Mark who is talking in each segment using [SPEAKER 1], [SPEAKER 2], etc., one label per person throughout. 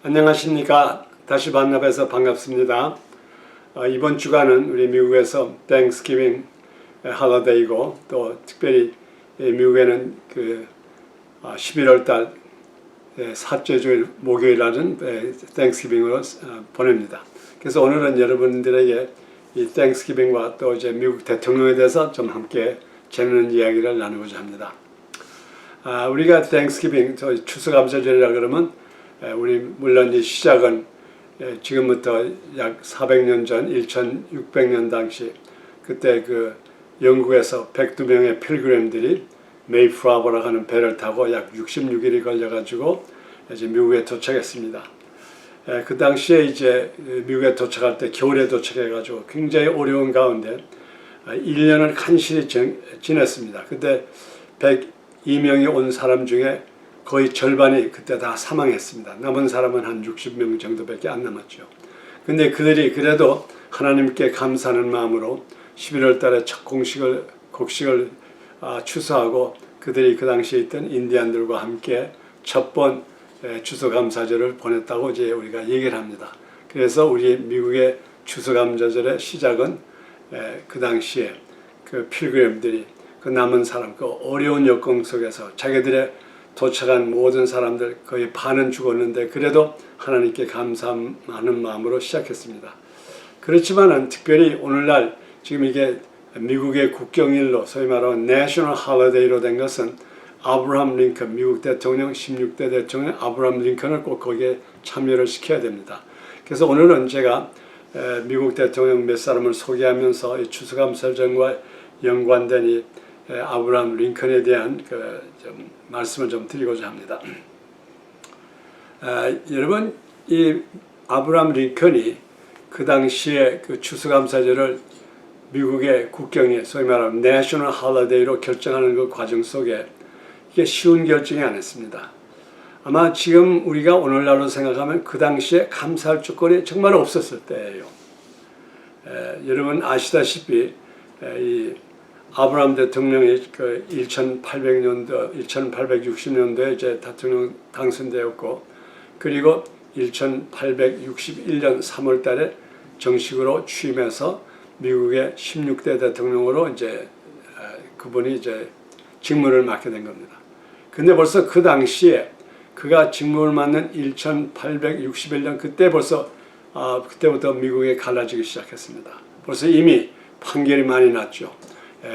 [SPEAKER 1] 안녕하십니까. 다시 만나뵈서 반갑습니다. 이번 주간은 우리 미국에서 땡스기빙 할러데이고 또 특별히 미국에는 11월 달 셋째 주일 목요일 날은 땡스기빙으로 보냅니다. 그래서 오늘은 여러분들에게 이 땡스기빙과 또 이제 미국 대통령에 대해서 좀 함께 재미있는 이야기를 나누고자 합니다. 우리가 땡스기빙, 추수감사절이라 그러면 우리 물론 이 시작은 지금부터 약 400년 전 1600년 당시 그때 그 영국에서 102명의 필그림들이 메이플라워라고 하는 배를 타고 약 66일이 걸려가지고 이제 미국에 도착했습니다. 그 당시에 이제 미국에 도착할 때 겨울에 도착해가지고 굉장히 어려운 가운데 1년을 간신히 지냈습니다. 그때 102명이 온 사람 중에 거의 절반이 그때 다 사망했습니다. 남은 사람은 한 60명 정도밖에 안 남았죠. 근데 그들이 그래도 하나님께 감사하는 마음으로 11월 달에 첫 곡식을 추수하고 그들이 그 당시에 있던 인디안들과 함께 첫 번 추수감사절을 보냈다고 이제 우리가 얘기를 합니다. 그래서 우리 미국의 추수감사절의 시작은 그 당시에 그 필그림들이 그 남은 사람, 그 어려운 여건 속에서 자기들의 도착한 모든 사람들 거의 반은 죽었는데 그래도 하나님께 감사하는 마음으로 시작했습니다. 그렇지만은 특별히 오늘날 지금 이게 미국의 국경일로 소위 말하는 내셔널 할러데이로 된 것은 아브라함 링컨, 미국 대통령 16대 대통령 아브라함 링컨을 꼭 거기에 참여를 시켜야 됩니다. 그래서 오늘은 제가 미국 대통령 몇 사람을 소개하면서 이 추수감사절과 연관된 이 아브라함 링컨에 대한 좀 말씀을 좀 드리고자 합니다. 여러분, 이 아브라함 링컨이 그 당시에 그 추수감사절을 미국의 국경에 소위 말하는 내셔널 할러데이로 결정하는 그 과정 속에 이게 쉬운 결정이 아니었습니다. 아마 지금 우리가 오늘날로 생각하면 그 당시에 감사할 조건이 정말 없었을 때예요. 여러분 아시다시피 이 아브라함 대통령이 그 1860년도에 이제 대통령 당선되었고, 그리고 1861년 3월 달에 정식으로 취임해서 미국의 16대 대통령으로 이제 그분이 이제 직무를 맡게 된 겁니다. 근데 벌써 그 당시에 그가 직무를 맡는 1861년 그때부터 미국이 갈라지기 시작했습니다. 벌써 이미 판결이 많이 났죠.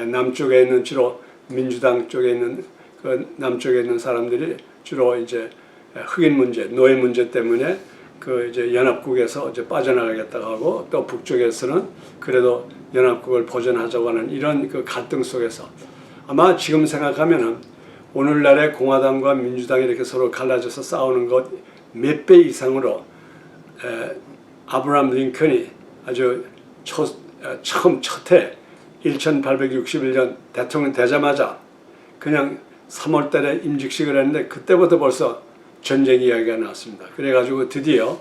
[SPEAKER 1] 남쪽에 있는 주로 민주당 쪽에 있는 그 남쪽에 있는 사람들이 주로 이제 흑인 문제, 노예 문제 때문에 그 이제 연합국에서 이제 빠져나가겠다고 하고, 또 북쪽에서는 그래도 연합국을 보존하자고 하는 이런 그 갈등 속에서 아마 지금 생각하면은 오늘날의 공화당과 민주당이 이렇게 서로 갈라져서 싸우는 것 몇 배 이상으로 아브라함 링컨이 아주 처음 첫해 1861년 대통령 되자마자 그냥 3월 달에 임직식을 했는데 그때부터 벌써 전쟁 이야기가 나왔습니다. 그래가지고 드디어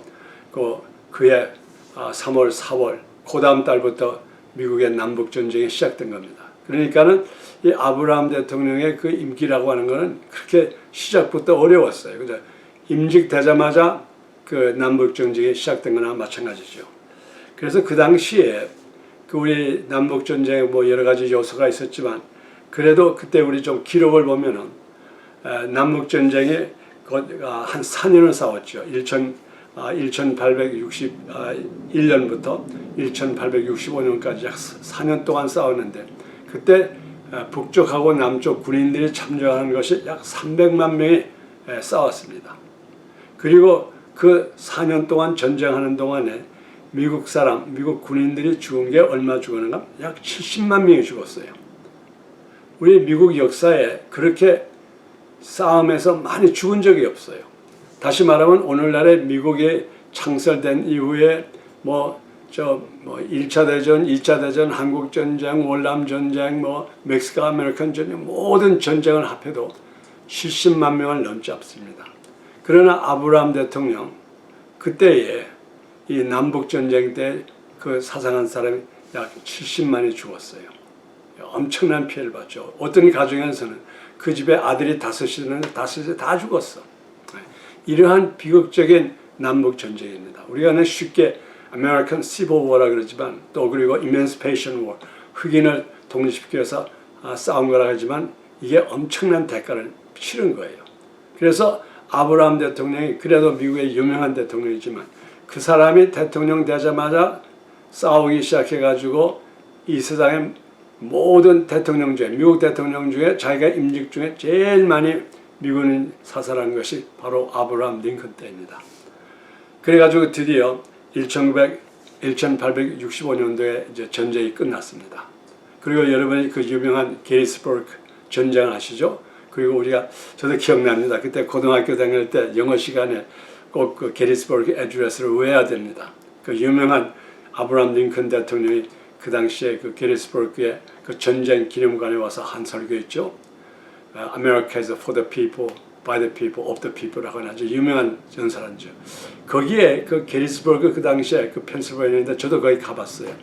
[SPEAKER 1] 그해 3월, 4월 그 다음 달부터 미국의 남북전쟁이 시작된 겁니다. 그러니까는 이 아브라함 대통령의 그 임기라고 하는 것은 그렇게 시작부터 어려웠어요. 그죠? 임직되자마자 그 남북전쟁이 시작된 거나 마찬가지죠. 그래서 그 당시에 그 우리 남북전쟁에 뭐 여러 가지 요소가 있었지만 그래도 그때 우리 좀 기록을 보면은 남북전쟁이 한 4년을 싸웠죠. 1861년부터 1865년까지 약 4년 동안 싸웠는데 그때 북쪽하고 남쪽 군인들이 참전하는 것이 약 300만 명이 싸웠습니다. 그리고 그 4년 동안 전쟁하는 동안에 미국 군인들이 죽은 게 얼마 죽었는가? 약 70만 명이 죽었어요. 우리 미국 역사에 그렇게 싸움에서 많이 죽은 적이 없어요. 다시 말하면 오늘날의 미국이 창설된 이후에 1차 대전, 2차 대전, 한국전쟁, 월남전쟁, 멕시코 아메리칸 전쟁 모든 전쟁을 합해도 70만 명을 넘지 않습니다. 그러나 아브라함 대통령 그때에 이 남북전쟁 때 그 사상한 사람이 약 70만이 죽었어요. 엄청난 피해를 봤죠. 어떤 가정에서는 그 집에 아들이 다섯이 다 죽었어. 이러한 비극적인 남북 전쟁입니다. 우리가 쉽게 American Civil War라 그러지만 또 그리고 Emancipation War, 흑인을 독립시키기 위해서 싸운 거라 하지만 이게 엄청난 대가를 치른 거예요. 그래서 아브라함 대통령이 그래도 미국의 유명한 대통령이지만 그 사람이 대통령 되자마자 싸우기 시작해가지고 이 세상의 모든 대통령 중에, 미국 대통령 중에 자기가 임직 중에 제일 많이 미군인 사살한 것이 바로 아브라함 링컨 때입니다. 그래가지고 드디어 1865년도에 이제 전쟁이 끝났습니다. 그리고 여러분이 그 유명한 게리스버그 전쟁 아시죠? 그리고 우리가 저도 기억납니다. 그때 고등학교 다닐 때 영어 시간에 꼭 그 게리스버그 애드레스를 외워야 됩니다. 그 유명한 아브라함 링컨 대통령이 그 당시에 그 게리스버그의 그 전쟁 기념관에 와서 한 설교했죠. America is for the people, by the people, of the people라고 하는 아주 유명한 전설한죠. 거기에 그 게리스버그 그 당시에 그 펜실베이니아인데 저도 거기 가봤어요.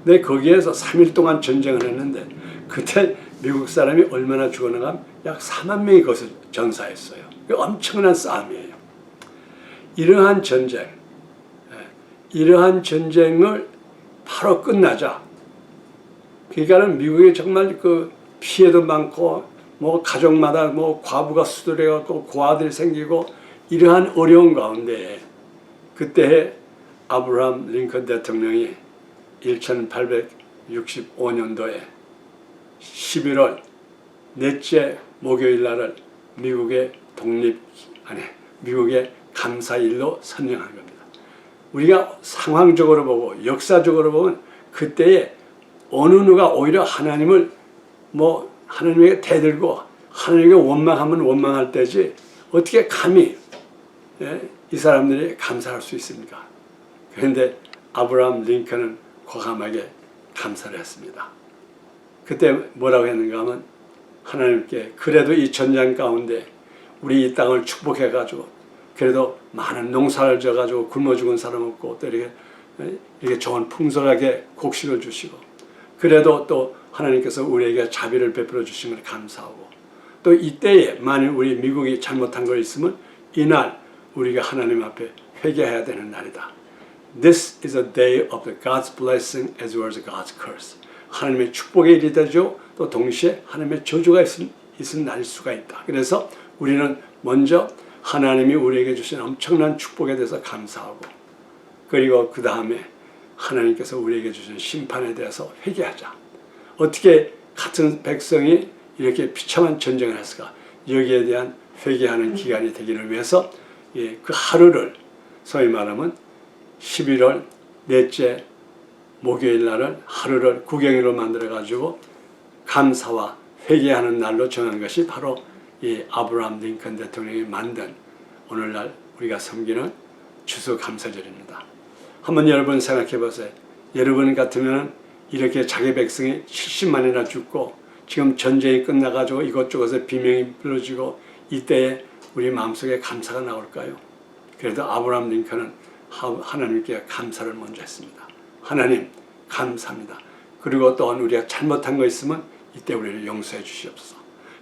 [SPEAKER 1] 근데 거기에서 3일 동안 전쟁을 했는데 그때 미국 사람이 얼마나 죽었는가 약 4만 명이 거기서 전사했어요. 엄청난 싸움이에요. 이러한 전쟁을 바로 끝나자. 그러니까는 미국이 정말 그 피해도 많고 뭐 가족마다 뭐 과부가 수두려갖고 고아들이 생기고 이러한 어려운 가운데 그때 아브라함 링컨 대통령이 1865년도에 11월 넷째 목요일 날을 미국의 미국의 감사일로 선정한 겁니다. 우리가 상황적으로 보고 역사적으로 보면 그때에 어느 누가 오히려 하나님을 하나님에게 대들고 하나님에게 원망하면 원망할 때지 어떻게 감히 이 사람들이 감사할 수 있습니까? 그런데 아브라함 링컨은 과감하게 감사를 했습니다. 그때 뭐라고 했는가 하면 하나님께 그래도 이 전쟁 가운데 우리 이 땅을 축복해가지고 그래도 많은 농사를 져가지고 굶어 죽은 사람 없고 또 이렇게 좋은 풍성하게 곡식을 주시고 그래도 또 하나님께서 우리에게 자비를 베풀어 주신 걸 감사하고 또 이때에 만일 우리 미국이 잘못한 거 있으면 이날 우리가 하나님 앞에 회개해야 되는 날이다. This is a day of the God's blessing as well as God's curse. 하나님의 축복의 일이 되죠. 또 동시에 하나님의 저주가 있은 날일 수가 있다. 그래서 우리는 먼저 하나님이 우리에게 주신 엄청난 축복에 대해서 감사하고 그리고 그 다음에 하나님께서 우리에게 주신 심판에 대해서 회개하자. 어떻게 같은 백성이 이렇게 비참한 전쟁을 했을까? 여기에 대한 회개하는 기간이 되기를 위해서 그 하루를 소위 말하면 11월 넷째 목요일 날을 하루를 국영일로 만들어가지고 감사와 회개하는 날로 정한 것이 바로 이 아브라함 링컨 대통령이 만든 오늘날 우리가 섬기는 추수감사절입니다. 한번 여러분 생각해 보세요. 여러분 같으면 이렇게 자기 백성이 70만이나 죽고 지금 전쟁이 끝나가지고 이것저것에 비명이 불러지고 이때에 우리 마음속에 감사가 나올까요? 그래도 아브라함 링컨은 하나님께 감사를 먼저 했습니다. 하나님 감사합니다. 그리고 또한 우리가 잘못한 거 있으면 이때 우리를 용서해 주시옵소서.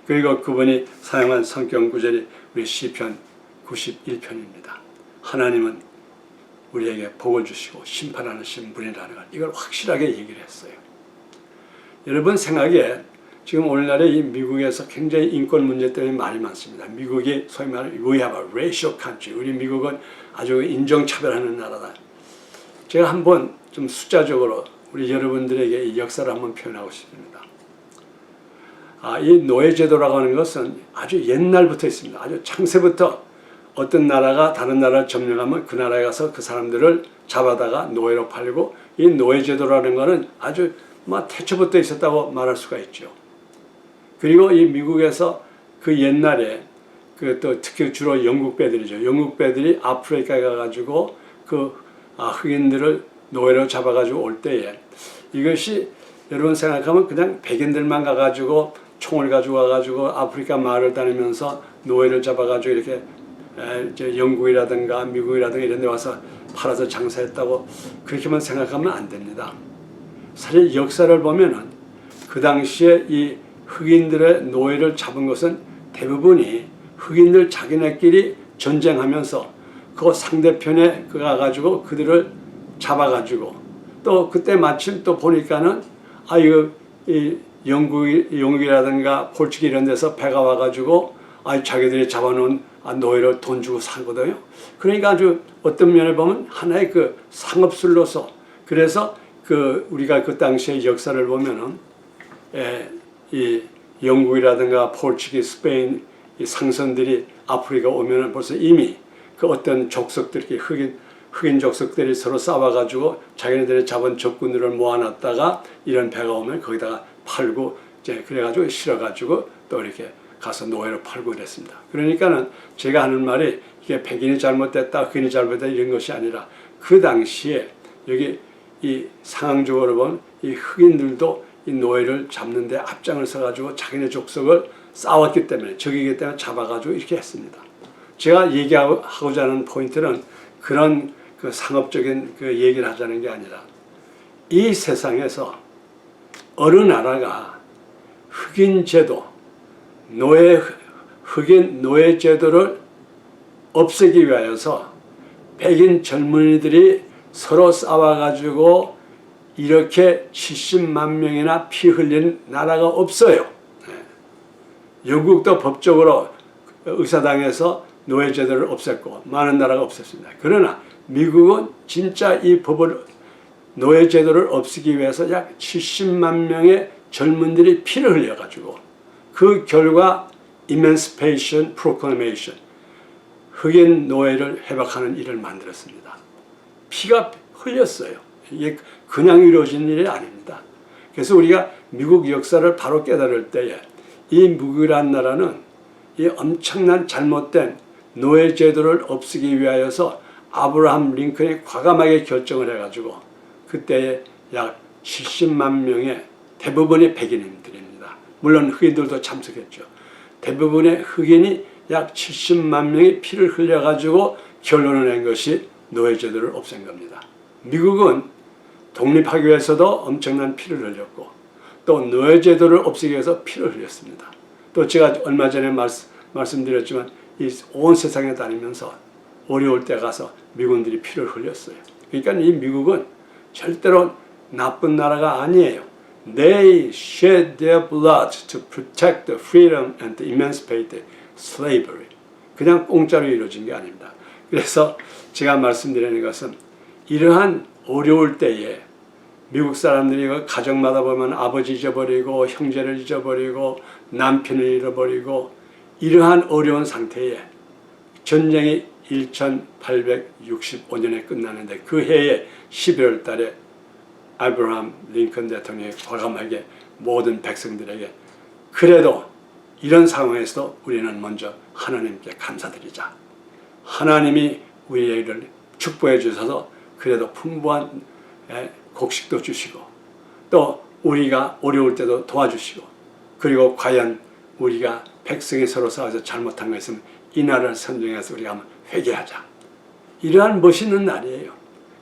[SPEAKER 1] 그리고 그분이 사용한 성경 구절이 우리 시편 91편입니다. 하나님은 우리에게 복을 주시고 심판하시는 분이라는 걸 이걸 확실하게 얘기를 했어요. 여러분 생각에 지금 오늘날에 이 미국에서 굉장히 인권 문제 때문에 말이 많습니다. 미국이 소위 말하는 we have a racial country. 우리 미국은 아주 인종차별하는 나라다. 제가 한번 좀 숫자적으로 우리 여러분들에게 이 역사를 한번 표현하고 싶습니다. 이 노예제도라고 하는 것은 아주 옛날부터 있습니다. 아주 창세부터 어떤 나라가 다른 나라를 점령하면 그 나라에 가서 그 사람들을 잡아다가 노예로 팔고 이 노예제도라는 것은 아주 태초부터 있었다고 말할 수가 있죠. 그리고 이 미국에서 그 옛날에 또 특히 주로 영국 배들이죠. 영국 배들이 아프리카에 가가지고 그 흑인들을 노예로 잡아가지고 올 때에 이것이 여러분 생각하면 그냥 백인들만 가가지고 총을 가지고 와가지고 아프리카 마을을 다니면서 노예를 잡아가지고 이렇게 영국이라든가 미국이라든가 이런 데 와서 팔아서 장사했다고 그렇게만 생각하면 안 됩니다. 사실 역사를 보면은 그 당시에 이 흑인들의 노예를 잡은 것은 대부분이 흑인들 자기네끼리 전쟁하면서 그 상대편에 가가지고 그들을 잡아가지고 또 그때 마침 또 보니까는 이거 이 영국이라든가 포르투갈 이런 데서 배가 와가지고 자기들이 잡아놓은 노예를 돈 주고 사거든요. 그러니까 아주 어떤 면에 보면 하나의 그 상업술로서 그래서 그 우리가 그 당시의 역사를 보면은 이 영국이라든가 포르투갈, 스페인 이 상선들이 아프리카 오면은 벌써 이미 그 어떤 족속들이 흑인 족속들이 서로 싸워가지고 자기네들이 잡은 적군들을 모아놨다가 이런 배가 오면 거기다가 팔고 이제 그래가지고 실어가지고 또 이렇게 가서 노예로 팔고 그랬습니다. 그러니까는 제가 하는 말이 이게 백인이 잘못됐다, 흑인이 잘못됐다 이런 것이 아니라 그 당시에 여기 이 상황적으로 본 이 흑인들도 이 노예를 잡는데 앞장을 서가지고 자기네 족속을 싸웠기 때문에 적이기 때문에 잡아가지고 이렇게 했습니다. 제가 얘기하고자 하는 포인트는 그런 그 상업적인 그 얘기를 하자는 게 아니라 이 세상에서 어느 나라가 흑인 제도, 흑인 노예 제도를 없애기 위하여서 백인 젊은이들이 서로 싸워가지고 이렇게 70만 명이나 피 흘린 나라가 없어요. 영국도 법적으로 의사당에서 노예 제도를 없앴고 많은 나라가 없앴습니다. 그러나 미국은 진짜 이 노예 제도를 없애기 위해서 약 70만 명의 젊은들이 피를 흘려가지고 그 결과 Emancipation Proclamation 흑인 노예를 해박하는 일을 만들었습니다. 피가 흘렸어요. 이게 그냥 이루어진 일이 아닙니다. 그래서 우리가 미국 역사를 바로 깨달을 때에 이 미국이라는 나라는 이 엄청난 잘못된 노예 제도를 없애기 위하여서 아브라함 링컨이 과감하게 결정을 해가지고 그때에 약 70만 명의 대부분이 백인들입니다. 물론 흑인들도 참석했죠. 대부분의 흑인이 약 70만 명의 피를 흘려가지고 결론을 낸 것이 노예 제도를 없앤 겁니다. 미국은 독립하기 위해서도 엄청난 피를 흘렸고 또 노예 제도를 없애기 위해서 피를 흘렸습니다. 또 제가 얼마 전에 말씀드렸지만 이 온 세상에 다니면서 어려울 때 가서 미군들이 피를 흘렸어요. 그러니까 이 미국은 절대로 나쁜 나라가 아니에요. They shed their blood to protect the freedom and to emancipate slavery. 그냥 공짜로 이루어진 게 아닙니다. 그래서 제가 말씀드리는 것은 이러한 어려울 때에 미국 사람들이 가정마다 보면 아버지 잊어버리고 형제를 잊어버리고 남편을 잃어버리고 이러한 어려운 상태에 전쟁이 1865년에 끝나는데 그 해에 12월 달에 아브라함 링컨 대통령이 과감하게 모든 백성들에게 그래도 이런 상황에서도 우리는 먼저 하나님께 감사드리자. 하나님이 우리를 축복해 주셔서 그래도 풍부한 곡식도 주시고 또 우리가 어려울 때도 도와주시고 그리고 과연 우리가 백성이 서로 싸워서 잘못한 거 있으면 이 날을 선정해서 우리가 한번 회개하자. 이러한 멋있는 날이에요.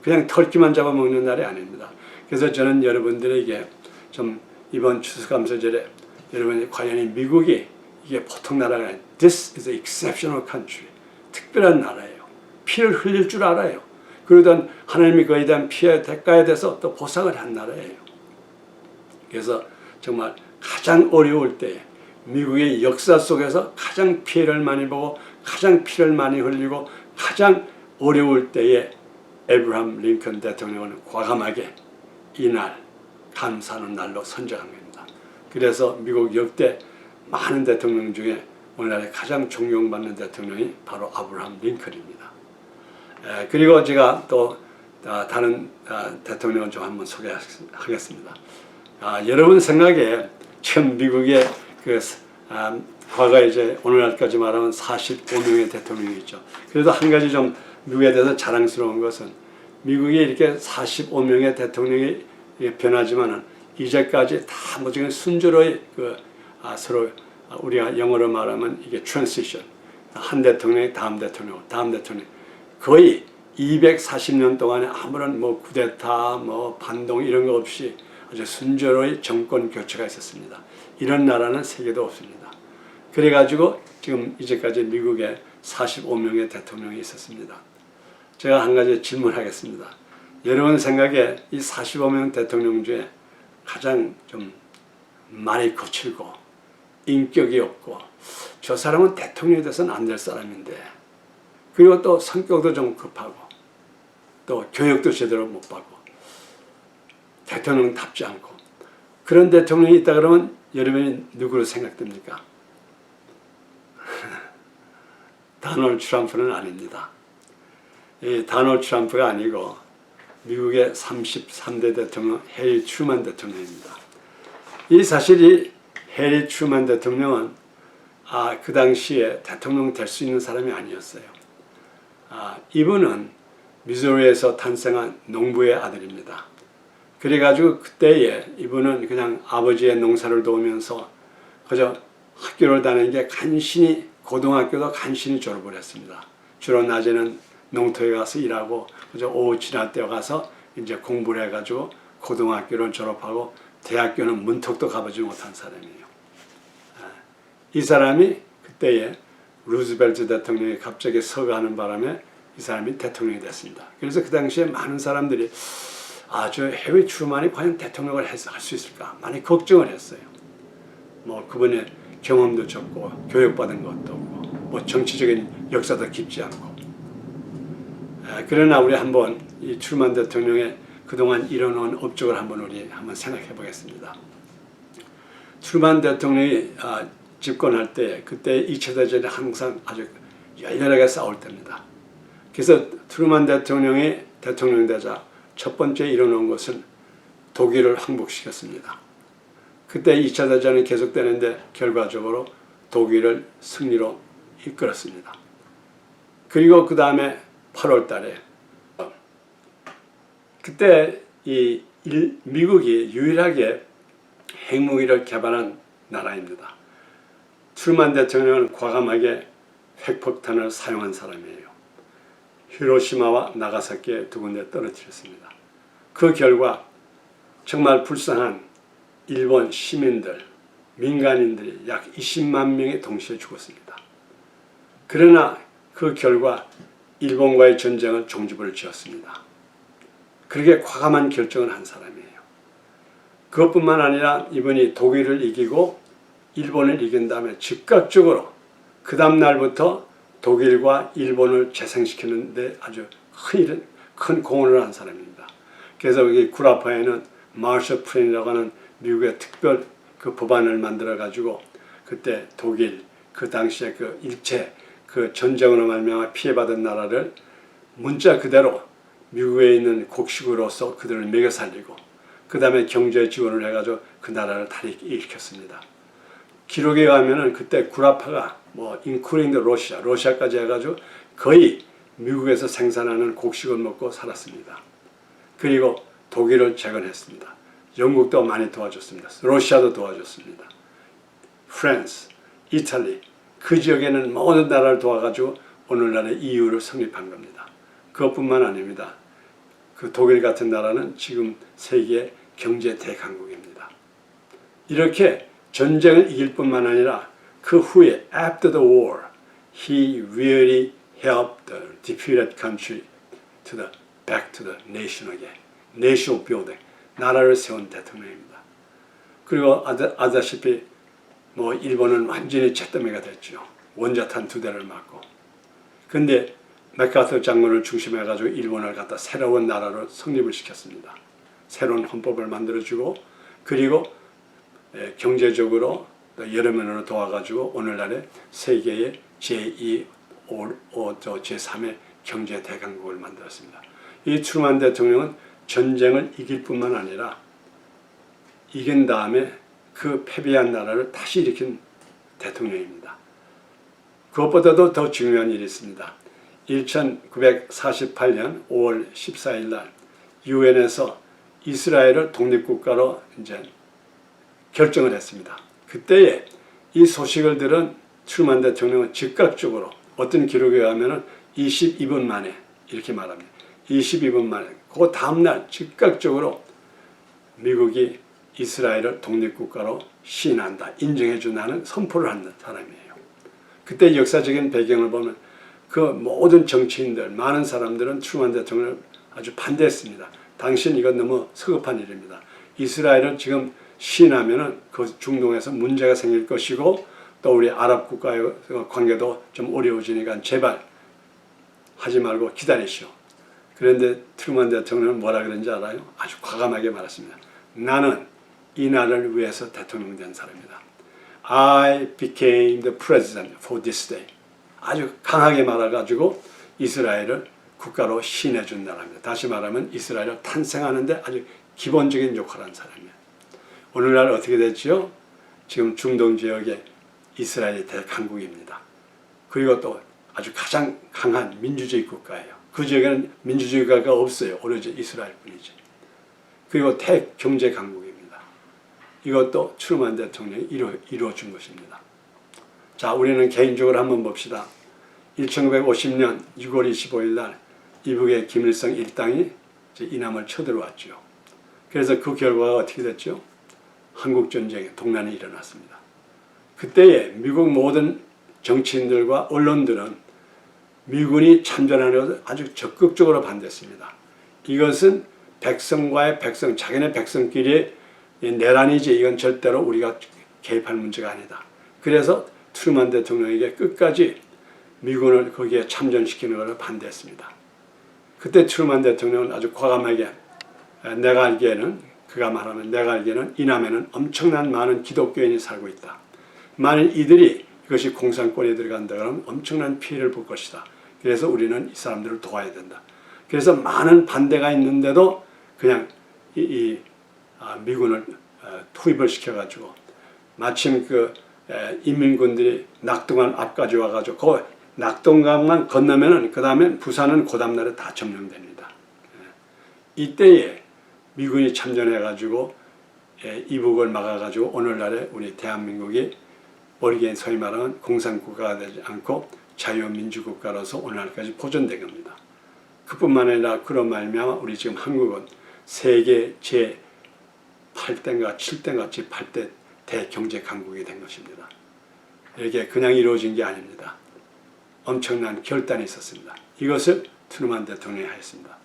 [SPEAKER 1] 그냥 털기만 잡아먹는 날이 아닙니다. 그래서 저는 여러분들에게 좀 이번 추수감사절에 여러분이 과연 이 미국이 이게 보통 나라가 아니라 This is an exceptional country. 특별한 나라예요. 피를 흘릴 줄 알아요. 그러던 하나님이 그에 대한 피의 대가에 대해서 또 보상을 한 나라예요. 그래서 정말 가장 어려울 때 미국의 역사 속에서 가장 피해를 많이 보고 가장 피를 많이 흘리고 가장 어려울 때에 에브라함 링컨 대통령은 과감하게 이날 감사하는 날로 선정한 겁니다. 그래서 미국 역대 많은 대통령 중에 오늘날에 가장 존경받는 대통령이 바로 아브라함 링컨입니다. 그리고 제가 또 다른 대통령을 좀 한번 소개하겠습니다. 여러분 생각에 지금 미국의 과거에 이제 오늘날까지 말하면 45명의 대통령이 있죠. 그래도 한 가지 좀 미국에 대해서 자랑스러운 것은 미국이 이렇게 45명의 대통령이 변하지만은 이제까지 다 모든 순조로이 서로 우리가 영어로 말하면 이게 transition 한 대통령이 다음 대통령 거의 240년 동안에 아무런 쿠데타 반동 이런 거 없이 아주 순조로이 정권 교체가 있었습니다. 이런 나라는 세계도 없습니다. 그래가지고 지금 이제까지 미국의 45명의 대통령이 있었습니다. 제가 한 가지 질문하겠습니다. 여러분 생각에 이 45명 대통령 중에 가장 좀 말이 거칠고 인격이 없고 저 사람은 대통령이 돼서는 안 될 사람인데, 그리고 또 성격도 좀 급하고 또 교육도 제대로 못 받고 대통령답지 않고 그런 대통령이 있다 그러면 여러분이 누구로 생각됩니까? 도널드 트럼프는 아닙니다. 이 도널드 트럼프가 아니고 미국의 33대 대통령 해리 트루먼 대통령입니다. 이 사실이 해리 트루먼 대통령은 그 당시에 대통령 될 수 있는 사람이 아니었어요. 이분은 미주리에서 탄생한 농부의 아들입니다. 그래가지고 그때에 이분은 그냥 아버지의 농사를 도우면서 그저 학교를 다니는 게 간신히, 고등학교도 간신히 졸업을 했습니다. 주로 낮에는 농토에 가서 일하고 그저 오후 지날 때 가서 이제 공부를 해가지고 고등학교를 졸업하고 대학교는 문턱도 가보지 못한 사람이에요. 이 사람이 그때에 루즈벨트 대통령이 갑자기 서거하는 바람에 이 사람이 대통령이 됐습니다. 그래서 그 당시에 많은 사람들이 저 해리 트루먼이 과연 대통령을 할 수 있을까 많이 걱정을 했어요. 뭐 그분의 경험도 적고 교육받은 것도 없고 뭐 정치적인 역사도 깊지 않고. 그러나 우리 한번 이 트루먼 대통령의 그동안 이뤄놓은 업적을 한번 생각해 보겠습니다. 트루먼 대통령이 집권할 때 그때 2차 대전이 항상 아주 열렬하게 싸울 때입니다. 그래서 트루먼 대통령이 대통령 되자 첫 번째 이뤄놓은 것은 독일을 항복시켰습니다. 그때 2차 대전이 계속되는데 결과적으로 독일을 승리로 이끌었습니다. 그리고 그 다음에 8월 달에 그때 미국이 유일하게 핵무기를 개발한 나라입니다. 트루먼 대통령은 과감하게 핵폭탄을 사용한 사람이에요. 히로시마와 나가사키에 두 군데 떨어뜨렸습니다. 그 결과 정말 불쌍한 일본 시민들, 민간인들이 약 20만 명이 동시에 죽었습니다. 그러나 그 결과 일본과의 전쟁은 종지부를 지었습니다. 그렇게 과감한 결정을 한 사람이에요. 그것뿐만 아니라 이분이 독일을 이기고 일본을 이긴 다음에 즉각적으로 그 다음 날부터 독일과 일본을 재생시키는 데 아주 큰 공헌을 한 사람입니다. 그래서 여기 구라파에는 마셜 플랜이라고 하는 미국의 특별 그 법안을 만들어 가지고 그때 독일 그 당시에 그 일체 그 전쟁으로 말미암아 피해받은 나라를 문자 그대로 미국에 있는 곡식으로서 그들을 먹여 살리고 그 다음에 경제 지원을 해가지고 그 나라를 다시 일으켰습니다. 기록에 가면은 그때 구라파가 including 러시아까지 해가지고 거의 미국에서 생산하는 곡식을 먹고 살았습니다. 그리고 독일을 재건했습니다. 영국도 많이 도와줬습니다. 러시아도 도와줬습니다. 프랑스, 이탈리 그 지역에는 모든 나라를 도와가지고 오늘날의 EU를 성립한 겁니다. 그것뿐만 아닙니다. 그 독일 같은 나라는 지금 세계 경제 대강국입니다. 이렇게 전쟁을 이길 뿐만 아니라 그 후에 after the war, he really helped the defeated country back to the nation again. nation building, 나라를 세운 대통령입니다. 그리고 아다시피 일본은 완전히 잿더미가 됐죠. 원자탄 2대를 맞고. 근데 맥카터 장군을 중심해가지고 일본을 갖다 새로운 나라로 성립을 시켰습니다. 새로운 헌법을 만들어주고 그리고 경제적으로 여러 면으로 도와가지고 오늘날의 세계의 제2, 제3의 경제 대강국을 만들었습니다. 이 트루먼 대통령은 전쟁을 이길 뿐만 아니라 이긴 다음에 그 패배한 나라를 다시 일으킨 대통령입니다. 그것보다도 더 중요한 일이 있습니다. 1948년 5월 14일 날 유엔에서 이스라엘을 독립국가로 이제 결정을 했습니다. 그때에 이 소식을 들은 트루먼 대통령은 즉각적으로 어떤 기록에 의하면 22분 만에 이렇게 말합니다. 22분 만에 그 다음날 즉각적으로 미국이 이스라엘을 독립국가로 시인한다, 인정해준다는 선포를 한 사람이에요. 그때 역사적인 배경을 보면 그 모든 정치인들, 많은 사람들은 트루먼 대통령을 아주 반대했습니다. 당신 이건 너무 서급한 일입니다. 이스라엘을 지금 시인하면은 그 중동에서 문제가 생길 것이고 또 우리 아랍 국가의 관계도 좀 어려워지니까 제발 하지 말고 기다리시오. 그런데 트루먼 대통령은 뭐라 그런지 알아요? 아주 과감하게 말했습니다. 나는 이 나라를 위해서 대통령 된 사람이다. I became the president for this day. 아주 강하게 말해가지고 이스라엘을 국가로 시인해 준 나라입니다. 다시 말하면 이스라엘을 탄생하는데 아주 기본적인 역할을 한 사람이에요. 오늘날 어떻게 됐지요? 지금 중동 지역에 이스라엘이 대강국입니다. 그리고 또 아주 가장 강한 민주주의 국가예요. 그 지역에는 민주주의 국가가 없어요. 오로지 이스라엘뿐이지. 그리고 대경제 강국입니다. 이것도 트루먼 대통령이 이루어준 것입니다. 자, 우리는 개인적으로 한번 봅시다. 1950년 6월 25일 날 이북의 김일성 일당이 이남을 쳐들어왔죠. 그래서 그 결과가 어떻게 됐죠? 한국전쟁의 동란이 일어났습니다. 그때에 미국 모든 정치인들과 언론들은 미군이 참전하는 것을 아주 적극적으로 반대했습니다. 이것은 백성과의 백성, 자기네 백성끼리의 내란이지 이건 절대로 우리가 개입할 문제가 아니다. 그래서 트루먼 대통령에게 끝까지 미군을 거기에 참전시키는 것을 반대했습니다. 그때 트루먼 대통령은 아주 과감하게 내가 알기에는 그가 말하면 내가 알기에는 이남에는 엄청난 많은 기독교인이 살고 있다. 만일 이들이 이것이 공산권에 들어간다 그러면 엄청난 피해를 볼 것이다. 그래서 우리는 이 사람들을 도와야 된다. 그래서 많은 반대가 있는데도 그냥 미군을 투입을 시켜가지고 마침 그 인민군들이 낙동강 앞까지 와가지고 그 낙동강만 건너면은 그 다음에 부산은 그 다음날에 다 점령됩니다. 이때에 미군이 참전해가지고 이북을 막아가지고 오늘날에 우리 대한민국이 모르게 소위 말하는 공산국가가 되지 않고 자유민주국가로서 오늘날까지 보존된 겁니다. 그뿐만 아니라 그런 말미암아 우리 지금 한국은 세계 제8대인가 7대인가 제8대 대경제 강국이 된 것입니다. 이게 그냥 이루어진 게 아닙니다. 엄청난 결단이 있었습니다. 이것을 트루먼 대통령이 하였습니다.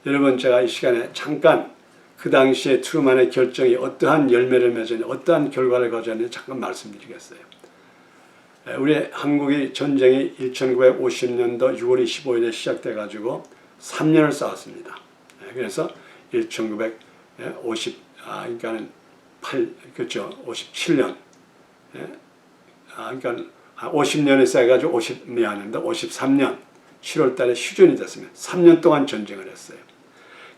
[SPEAKER 1] 여러분, 제가 이 시간에 잠깐 그 당시에 트루먼의 결정이 어떠한 열매를 맺었는지 어떠한 결과를 가져왔는지 잠깐 말씀드리겠어요. 우리 한국의 전쟁이 1950년도 6월 25일에 시작돼 가지고 3년을 싸웠습니다. 그래서 1950 그러니까는 57년 그러니까 50년에 쌓여가지고 53년 7월 달에 휴전이 됐습니다. 3년 동안 전쟁을 했어요.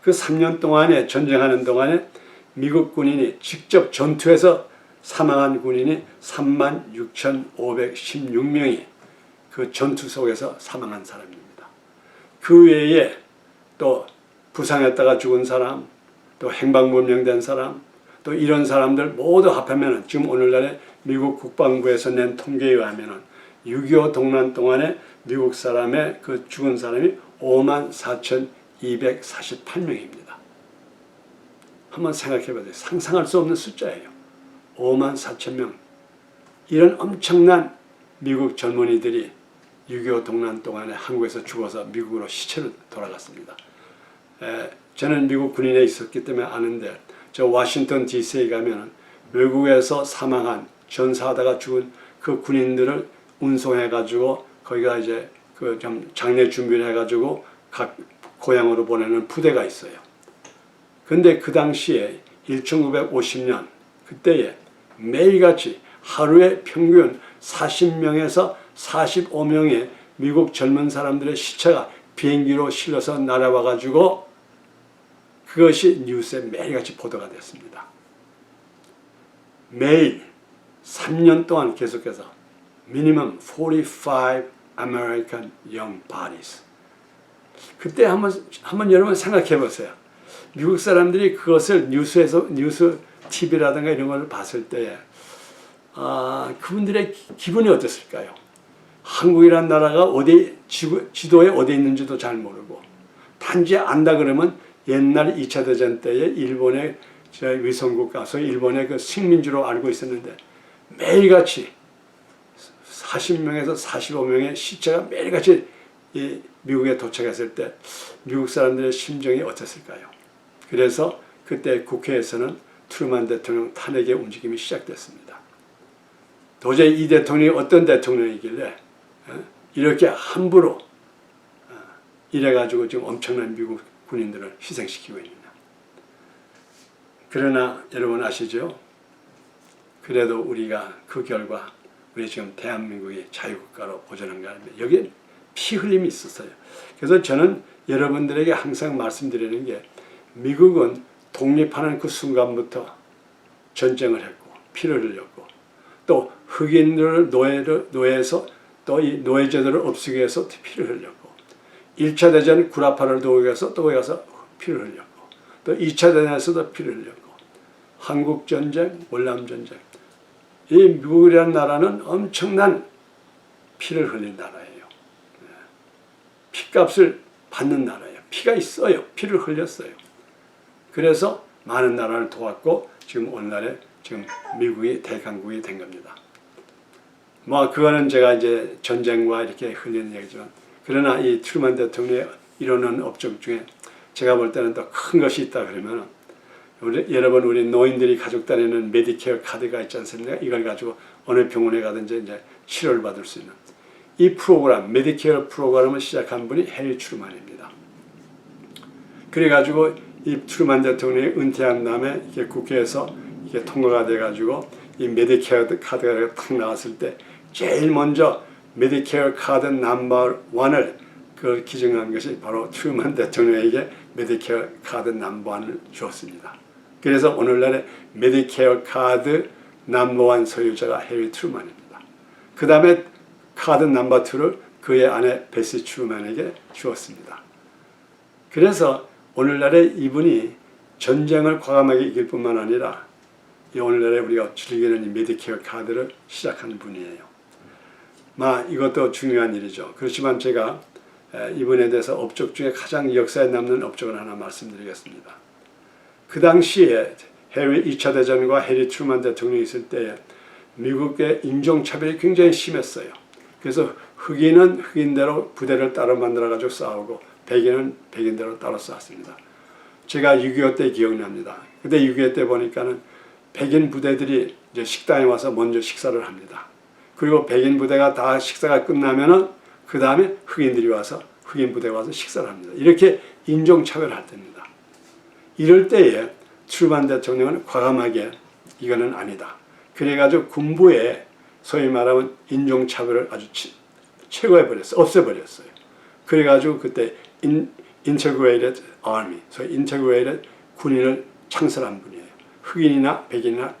[SPEAKER 1] 그 3년 동안에 전쟁하는 동안에 미국 군인이 직접 전투에서 사망한 군인이 36,516명이 그 전투 속에서 사망한 사람입니다. 그 외에 또 부상했다가 죽은 사람, 또 행방불명된 사람, 또 이런 사람들 모두 합하면 지금 오늘날에 미국 국방부에서 낸 통계에 의하면 6.25 동란 동안에 미국 사람의 그 죽은 사람이 54,248명입니다. 한번 생각해 보세요. 상상할 수 없는 숫자예요. 54,000명. 이런 엄청난 미국 젊은이들이 6.25 동란 동안에 한국에서 죽어서 미국으로 시체로 돌아갔습니다. 저는 미국 군인에 있었기 때문에 아는데 저 워싱턴 DC에 가면 외국에서 사망한 전사하다가 죽은 그 군인들을 운송해가지고 거기가 이제 그 좀 장례 준비를 해가지고 각 고향으로 보내는 부대가 있어요. 근데 그 당시에 1950년 그때에 매일같이 하루에 평균 40명에서 45명의 미국 젊은 사람들의 시체가 비행기로 실려서 날아와가지고 그것이 뉴스에 매일같이 보도가 됐습니다. 매일 3년 동안 계속해서 minimum 45 American young bodies. 그때 한번 여러분 생각해 보세요. 미국 사람들이 그것을 뉴스 TV라든가 이런 걸 봤을 때 그분들의 기분이 어땠을까요? 한국이란 나라가 어디 지도에 어디 있는지도 잘 모르고 단지 안다 그러면 옛날 2차 대전 때에 일본의 위성국가, 소위 일본의 그 식민지로 알고 있었는데 매일같이 40명에서 45명의 시체가 매일같이 이 미국에 도착했을 때 미국 사람들의 심정이 어땠을까요? 그래서 그때 국회에서는 트루먼 대통령 탄핵의 움직임이 시작됐습니다. 도저히 이 대통령이 어떤 대통령이길래 이렇게 함부로 이래가지고 지금 엄청난 미국 군인들을 희생시키고 있느냐. 그러나 여러분 아시죠? 그래도 우리가 그 결과 우리 지금 대한민국이 자유국가로 보존한 거 아닙니까? 여기에 피 흘림이 있었어요. 그래서 저는 여러분들에게 항상 말씀드리는 게 미국은 독립하는 그 순간부터 전쟁을 했고 피를 흘렸고 또 흑인들을 노예에서 또 이 노예제도를 없애기 위해서 피를 흘렸고 1차 대전 구라파를 도우기 위해서 또 가서 피를 흘렸고 또 2차 대전에서도 피를 흘렸고 한국전쟁, 월남전쟁 이 미국이라는 나라는 엄청난 피를 흘린 나라예요. 피값을 받는 나라예요. 피가 있어요. 피를 흘렸어요. 그래서 많은 나라를 도왔고 지금 오늘날에 지금 미국이 대강국이 된 겁니다. 뭐 그거는 제가 이제 전쟁과 이렇게 흘리는 얘기지만 그러나 이 트루먼 대통령의 이루는 업적 중에 제가 볼 때는 더 큰 것이 있다 그러면 여러분 우리 노인들이 가지고 다니는 메디케어 카드가 있지 않습니까? 이걸 가지고 어느 병원에 가든지 이제 치료를 받을 수 있는 이 프로그램 메디케어 프로그램을 시작한 분이 해리 트루먼입니다. 그래가지고 이 트루먼 대통령이 은퇴한 다음에 이게 국회에서 이게 통과가 돼가지고 이 메디케어 카드가 탁 나왔을 때 제일 먼저 메디케어 카드 넘버 1을 그 기증한 것이 바로 트루먼 대통령에게 메디케어 카드 넘버 1을 주었습니다. 그래서 오늘날의 메디케어 카드 넘버 1 소유자가 해리 트루먼입니다. 그 다음에 카드 넘버 2를 그의 아내 베시 트루먼에게 주었습니다. 그래서 오늘날에 이분이 전쟁을 과감하게 이길 뿐만 아니라 오늘날에 우리가 즐기는 이 메디케어 카드를 시작한 분이에요. 이것도 중요한 일이죠. 그렇지만 제가 이분에 대해서 업적 중에 가장 역사에 남는 업적을 하나 말씀드리겠습니다. 그 당시에 2차 대전과 해리 트루먼 대통령이 있을 때 미국의 인종차별이 굉장히 심했어요. 그래서 흑인은 흑인대로 부대를 따로 만들어가지고 싸우고 백인은 백인대로 따로 싸웠습니다. 제가 6.25 때 기억납니다. 그때 6.25 때 보니까는 백인 부대들이 이제 식당에 와서 먼저 식사를 합니다. 그리고 백인 부대가 다 식사가 끝나면은 그 다음에 흑인들이 와서 흑인 부대가 와서 식사를 합니다. 이렇게 인종차별할 때입니다. 이럴 때에 트루먼 대통령은 과감하게 이거는 아니다. 그래가지고 군부에 소위 말하면 인종차별을 아주 최고해버렸어요. 없애버렸어요. 그래가지고 그때 Integrated Army, 소위 Integrated 군인을 창설한 분이에요. 흑인이나 백인이나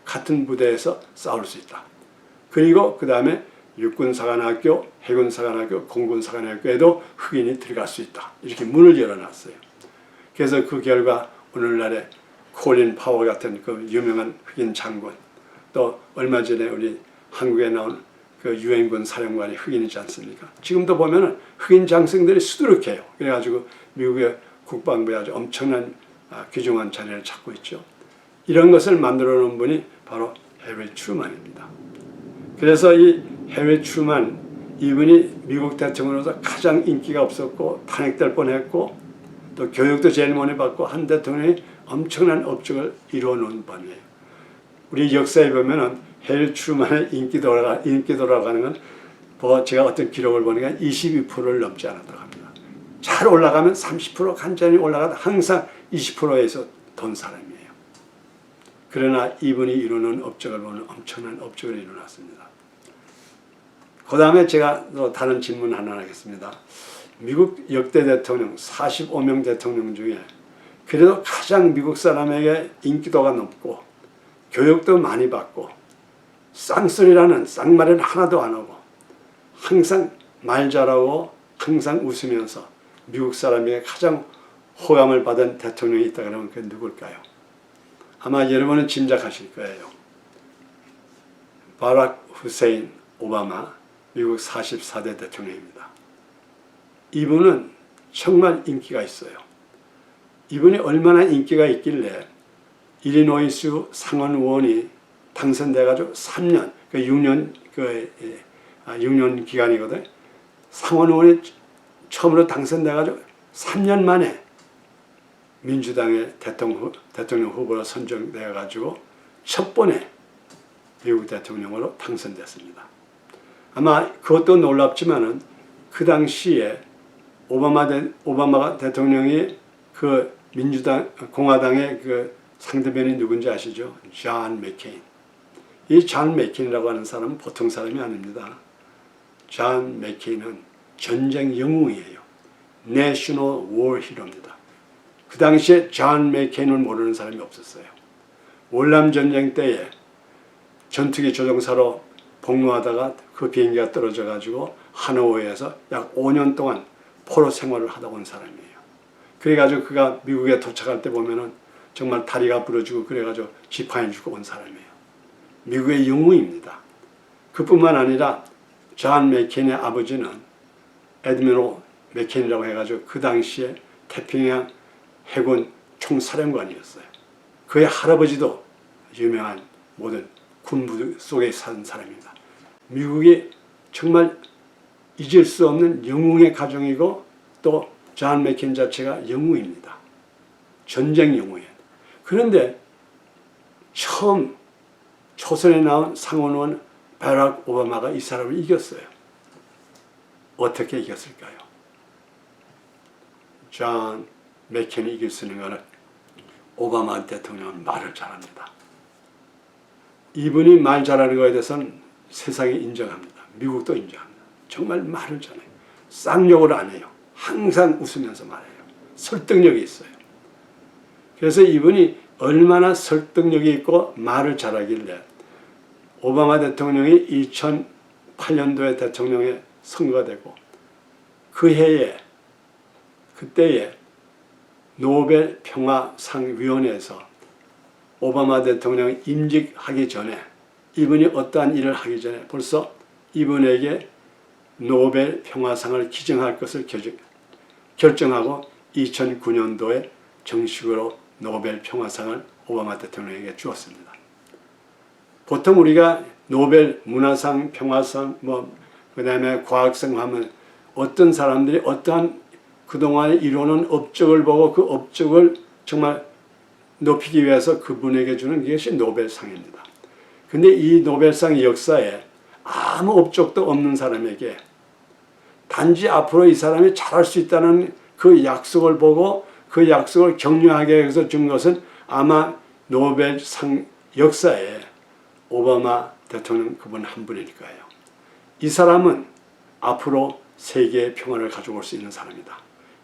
[SPEAKER 1] 같은 부대에서 싸울 수 있다. 그리고 그 다음에 육군사관학교, 해군사관학교, 공군사관학교에도 흑인이 들어갈 수 있다. 이렇게 문을 열어놨어요. 그래서 그 결과 오늘날에 콜린 파워 같은 그 유명한 흑인 장군, 또 얼마 전에 우리 한국에 나온 그 유엔군 사령관이 흑인이지 않습니까? 지금도 보면은 흑인 장성들이 수두룩해요. 그래가지고 미국의 국방부에 아주 엄청난 귀중한 자리를 찾고 있죠. 이런 것을 만들어 놓은 분이 바로 해리 트루먼입니다. 그래서 이 해리 트루먼 이분이 미국 대통령으로서 가장 인기가 없었고 탄핵될 뻔했고 또 교육도 제일 많이 받고 한 대통령이 엄청난 업적을 이루어 놓은 분이에요. 우리 역사에 보면은 해리 트루먼의 인기 돌아가는 건 제가 어떤 기록을 보니까 22%를 넘지 않았다고 합니다. 잘 올라가면 30% 간절히 올라가다 항상 20%에서 돈 사람이에요. 그러나 이분이 이루는 업적을 보면 엄청난 업적을 이루어놨습니다. 그 다음에 제가 또 다른 질문 하나 하겠습니다. 미국 역대 대통령 45명 대통령 중에 그래도 가장 미국 사람에게 인기도가 높고 교육도 많이 받고 쌍소리라는 쌍말은 하나도 안 하고 항상 말 잘하고 항상 웃으면서 미국 사람에게 가장 호감을 받은 대통령이 있다 그러면 그게 누굴까요? 아마 여러분은 짐작하실 거예요. 바락 후세인 오바마 미국 44대 대통령입니다. 이분은 정말 인기가 있어요. 이분이 얼마나 인기가 있길래 일리노이주 상원의원이 당선돼가지고 3년, 6년 기간이거든. 상원 의원이 처음으로 당선돼가지고 3년 만에 민주당의 대통령 후보로 선정되어가지고 첫 번에 미국 대통령으로 당선됐습니다. 아마 그것도 놀랍지만은 그 당시에 오바마 대통령이 그 공화당의 그 상대편이 누군지 아시죠? 존 맥케인. 이 존 맥케인이라고 하는 사람은 보통 사람이 아닙니다. 존 맥케인은 전쟁 영웅이에요. 내셔널 워 히로입니다. 그 당시에 존 맥케인을 모르는 사람이 없었어요. 월남 전쟁 때에 전투기 조종사로 복무하다가 그 비행기가 떨어져 가지고 하노이에서 약 5년 동안 포로 생활을 하다 온 사람이에요. 그래가지고 그가 미국에 도착할 때 보면은 정말 다리가 부러지고 그래가지고 지팡이 주고 온 사람이에요. 미국의 영웅입니다. 그뿐만 아니라 존 맥케인의 아버지는 에드미럴 맥케인이라고 해가지고 그 당시에 태평양 해군 총사령관이었어요. 그의 할아버지도 유명한 모든 군부 속에 산 사람입니다. 미국이 정말 잊을 수 없는 영웅의 가정이고 또 존 맥케인 자체가 영웅입니다. 전쟁 영웅이에요. 그런데 처음 초선에 나온 상원의원 바락 오바마가 이 사람을 이겼어요. 어떻게 이겼을까요? 존 맥케인이 이길 수 있는 것은 오바마 대통령은 말을 잘합니다. 이분이 말 잘하는 것에 대해서는 세상이 인정합니다. 미국도 인정합니다. 정말 말을 잘해요. 쌍욕을 안 해요. 항상 웃으면서 말해요. 설득력이 있어요. 그래서 이분이 얼마나 설득력이 있고 말을 잘하길래 오바마 대통령이 2008년도에 대통령에 선거가 되고 그 해에 그때에 노벨 평화상 위원회에서 오바마 대통령이 임직하기 전에 이분이 어떠한 일을 하기 전에 벌써 이분에게 노벨 평화상을 기증할 것을 결정하고 2009년도에 정식으로 노벨 평화상을 오바마 대통령에게 주었습니다. 보통 우리가 노벨 문화상, 평화상, 그다음에 과학상 하면 어떤 사람들이 어떠한 그동안에 이루어놓은 업적을 보고 그 업적을 정말 높이기 위해서 그분에게 주는 것이 노벨상입니다. 근데 이 노벨상 역사에 아무 업적도 없는 사람에게 단지 앞으로 이 사람이 잘할 수 있다는 그 약속을 보고 그 약속을 격려하게 해서 준 것은 아마 노벨상 역사에 오바마 대통령 그분 한 분이니까요. 이 사람은 앞으로 세계의 평화를 가져올 수 있는 사람이다.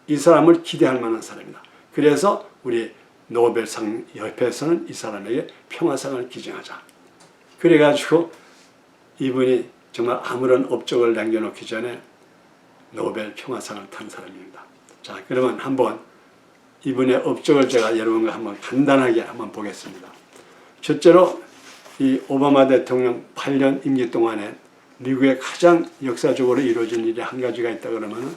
[SPEAKER 1] 이 사람을 기대할 만한 사람이다. 그래서 우리 노벨상 협회에서는 이 사람에게 평화상을 기증하자. 그래가지고 이분이 정말 아무런 업적을 남겨놓기 전에 노벨 평화상을 탄 사람입니다. 자, 그러면 한번 이분의 업적을 제가 여러분과 한번 간단하게 한번 보겠습니다. 첫째로 이 오바마 대통령 8년 임기 동안에 미국의 가장 역사적으로 이루어진 일이 한 가지가 있다 그러면은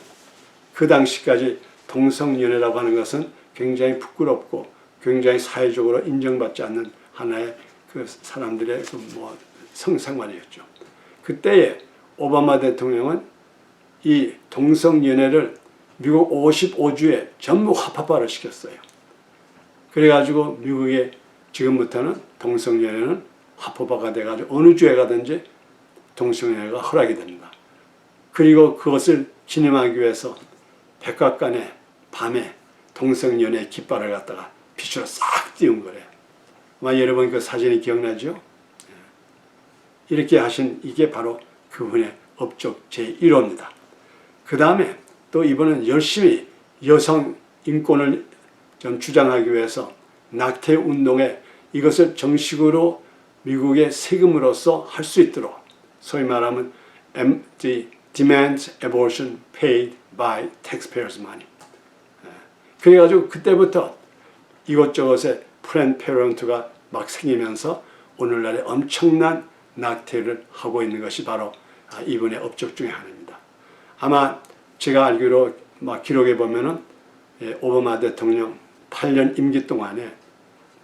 [SPEAKER 1] 그 당시까지 동성연애라고 하는 것은 굉장히 부끄럽고 굉장히 사회적으로 인정받지 않는 하나의 그 사람들의 성생활이었죠. 그때에 오바마 대통령은 이 동성연애를 미국 55주에 전부 합법화를 시켰어요. 그래가지고 미국에 지금부터는 동성연애는 합법화가 돼가지고 어느 주에 가든지 동성연애가 허락이 됩니다. 그리고 그것을 진행하기 위해서 백악관에 밤에 동성연애 깃발을 갖다가 빛으로 싹 띄운 거래요. 아마 여러분 그 사진이 기억나죠? 이렇게 하신 이게 바로 그분의 업적 제1호입니다. 그 다음에 또 이분은 열심히 여성 인권을 좀 주장하기 위해서 낙태 운동에 이것을 정식으로 미국의 세금으로서 할 수 있도록 소위 말하면 the demand abortion paid by taxpayers money. 그래가지고 그때부터 이것저것에 플랜 페어런트가 막 생기면서 오늘날에 엄청난 낙태를 하고 있는 것이 바로 이분의 업적 중에 하나입니다. 아마 제가 알기로 막 기록에 보면은 오바마 대통령 8년 임기 동안에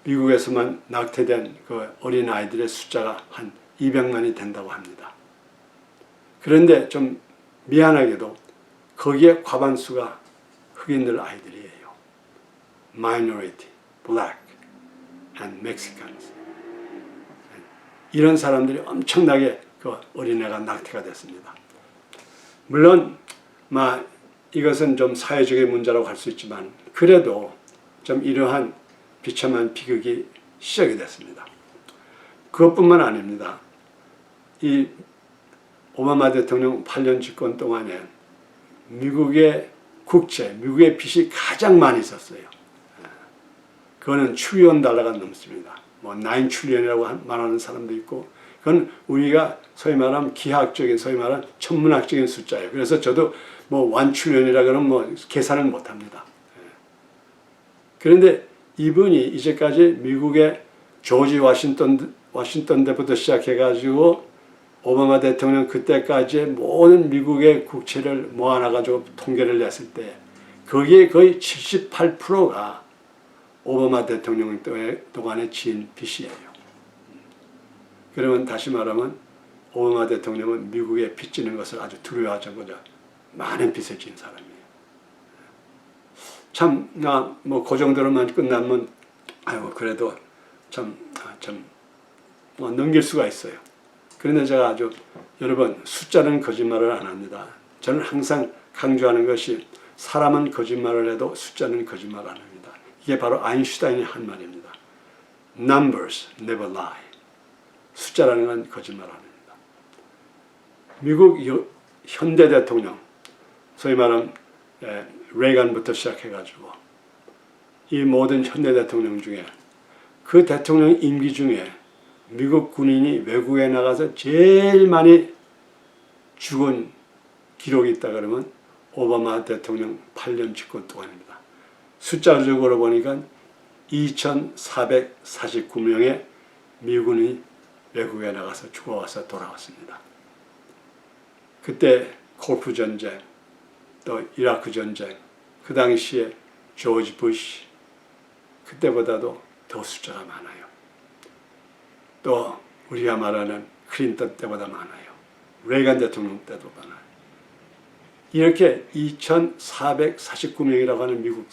[SPEAKER 1] 미국에서만 낙태된 그 어린 아이들의 숫자가 한 200만이 된다고 합니다. 그런데 좀 미안하게도 거기에 과반수가 흑인들 아이들이에요. Minority, Black and Mexicans. 이런 사람들이 엄청나게 그 어린애가 낙태가 됐습니다. 물론 이것은 좀 사회적인 문제라고 할 수 있지만 그래도 좀 이러한 비참한 비극이 시작이 됐습니다. 그것뿐만 아닙니다. 이 오바마 대통령 8년 집권 동안에 미국의 국채, 미국의 빚이 가장 많이 있었어요. 그거는 트릴리언 달러가 넘습니다. 9 트릴리언이라고 말하는 사람도 있고, 그건 우리가 소위 말하면 기하학적인, 소위 말하는 천문학적인 숫자예요. 그래서 저도 1 트릴리언이라 그러면 계산을 못 합니다. 그런데 이분이 이제까지 미국의 조지 워싱턴 때부터 시작해가지고 오바마 대통령 그때까지 모든 미국의 국채를 모아놔가지고 통계를 냈을 때 거기에 거의 78%가 오바마 대통령 동안에 지은 빚이에요. 그러면 다시 말하면 오바마 대통령은 미국에 빚 지는 것을 아주 두려워하자마자 많은 빚을 진 사람이에요. 참, 그 정도로만 끝나면, 그래도 넘길 수가 있어요. 그런데 제가 아주, 여러분, 숫자는 거짓말을 안 합니다. 저는 항상 강조하는 것이 사람은 거짓말을 해도 숫자는 거짓말 안 합니다. 이게 바로 아인슈타인이 한 말입니다. Numbers never lie. 숫자라는 건 거짓말 안 합니다. 미국 현대 대통령, 소위 말하는 레이건부터 시작해가지고 이 모든 현대 대통령 중에 그 대통령 임기 중에 미국 군인이 외국에 나가서 제일 많이 죽은 기록이 있다 그러면 오바마 대통령 8년 집권 동안입니다. 숫자적으로 보니까 2,449명의 미군이 외국에 나가서 죽어와서 돌아왔습니다. 그때 골프 전쟁, 또 이라크 전쟁, 그 당시에 조지 부시, 그때보다도 더 숫자가 많아요. 또 우리가 말하는 클린턴 때보다 많아요. 레이건 대통령 때도 많아요. 이렇게 2,449명이라고 하는 미국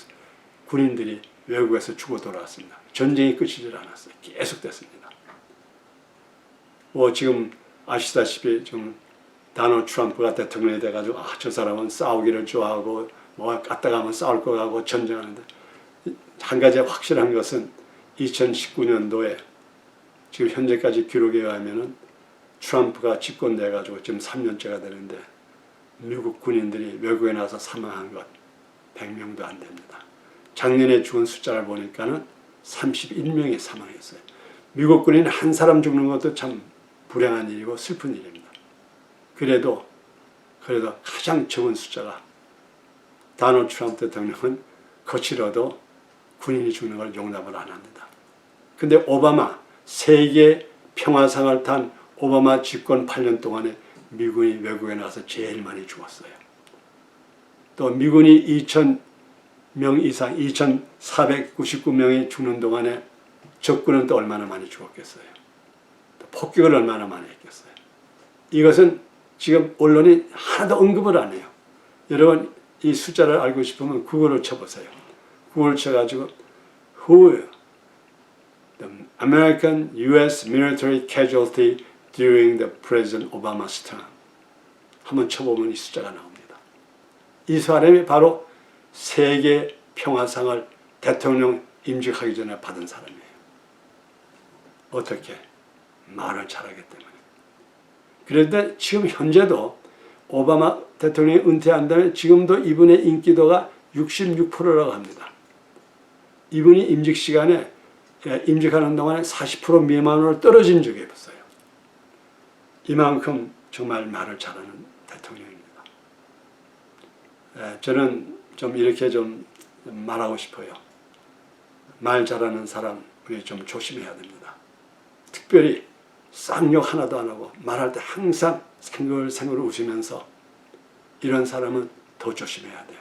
[SPEAKER 1] 군인들이 외국에서 죽어 돌아왔습니다. 전쟁이 끝이질 않았어요. 계속됐습니다. 지금 아시다시피 지금 다널드 트럼프가 대통령이 돼가지고 저 사람은 싸우기를 좋아하고 갔다 가면 싸울 거 같고 전쟁하는데, 한 가지 확실한 것은 2019년도에 지금 현재까지 기록에 의하면은 트럼프가 집권돼가지고 지금 3년째가 되는데 미국 군인들이 외국에 나서 사망한 것 100명도 안 됩니다. 작년에 죽은 숫자를 보니까는 31명이 사망했어요. 미국 군인 한 사람 죽는 것도 참 불행한 일이고 슬픈 일입니다. 그래도 가장 적은 숫자가 다널드 트럼프 대통령은 거칠어도 군인이 죽는 걸 용납을 안 합니다. 근데 오바마, 세계 평화상을 탄 오바마 집권 8년 동안에 미군이 외국에 나가서 제일 많이 죽었어요. 또 미군이 2,000명 이상, 2,499명이 죽는 동안에 적군은 또 얼마나 많이 죽었겠어요. 또 폭격을 얼마나 많이 했겠어요. 이것은 지금 언론이 하나도 언급을 안 해요. 여러분 이 숫자를 알고 싶으면 구글을 쳐보세요. 구글 쳐가지고 Who the American U.S. military casualty during the President Obama's term. 한번 쳐보면 이 숫자가 나옵니다. 이 사람이 바로 세계 평화상을 대통령 임직하기 전에 받은 사람이에요. 어떻게? 말을 잘하기 때문에. 그런데 지금 현재도 오바마 대통령이 은퇴한 다음에 지금도 이분의 인기도가 66%라고 합니다. 이분이 임직 시간에 임직하는 동안에 40% 미만으로 떨어진 적이 없어요. 이만큼 정말 말을 잘하는 대통령입니다. 저는 좀 이렇게 좀 말하고 싶어요. 말 잘하는 사람 우리 좀 조심해야 됩니다. 특별히 쌍욕 하나도 안 하고 말할 때 항상 생글생글 웃으면서 이런 사람은 더 조심해야 돼요.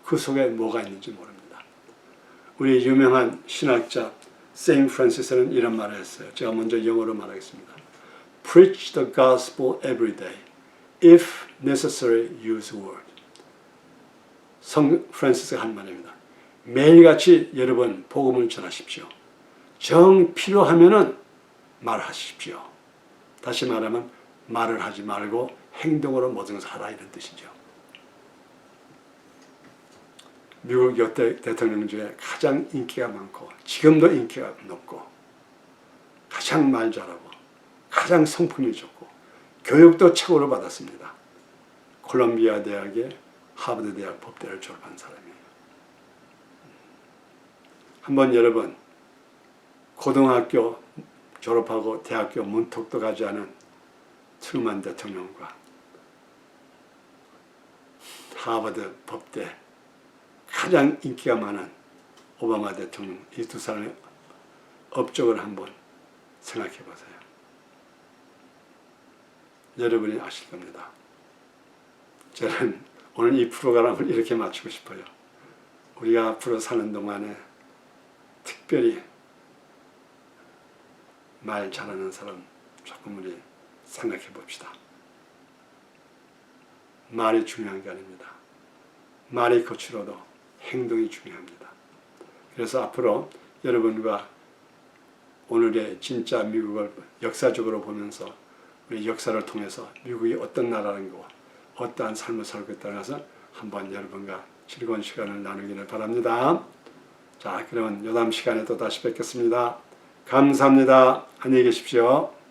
[SPEAKER 1] 그 속에 뭐가 있는지 모릅니다. 우리 유명한 신학자 세인 프란시스는 이런 말을 했어요. 제가 먼저 영어로 말하겠습니다. Preach the gospel every day. if necessary, use word. 성 프란시스가 한 말입니다. 매일같이 여러 번 복음을 전하십시오. 정 필요하면은 말하십시오. 다시 말하면 말을 하지 말고 행동으로 모든 것을 하라 이런 뜻이죠. 미국 역대 대통령 중에 가장 인기가 많고 지금도 인기가 높고 가장 말 잘하고 가장 성품이 좋고 교육도 최고로 받았습니다. 콜롬비아 대학의 하버드 대학 법대를 졸업한 사람이에요. 한번 여러분 고등학교 졸업하고 대학교 문턱도 가지 않은 트루먼 대통령과 하버드 법대 가장 인기가 많은 오바마 대통령 이 두 사람의 업적을 한번 생각해 보세요. 여러분이 아실 겁니다. 저는 오늘 이 프로그램을 이렇게 마치고 싶어요. 우리가 앞으로 사는 동안에 특별히 말 잘하는 사람 조금 우리 생각해 봅시다. 말이 중요한 게 아닙니다. 말이 거칠어도 행동이 중요합니다. 그래서 앞으로 여러분과 오늘의 진짜 미국을 역사적으로 보면서 우리 역사를 통해서 미국이 어떤 나라라는 거, 어떠한 삶을 살고 있다는 것을 한번 여러분과 즐거운 시간을 나누기를 바랍니다. 자, 그러면 요담 시간에 또 다시 뵙겠습니다. 감사합니다. 안녕히 계십시오.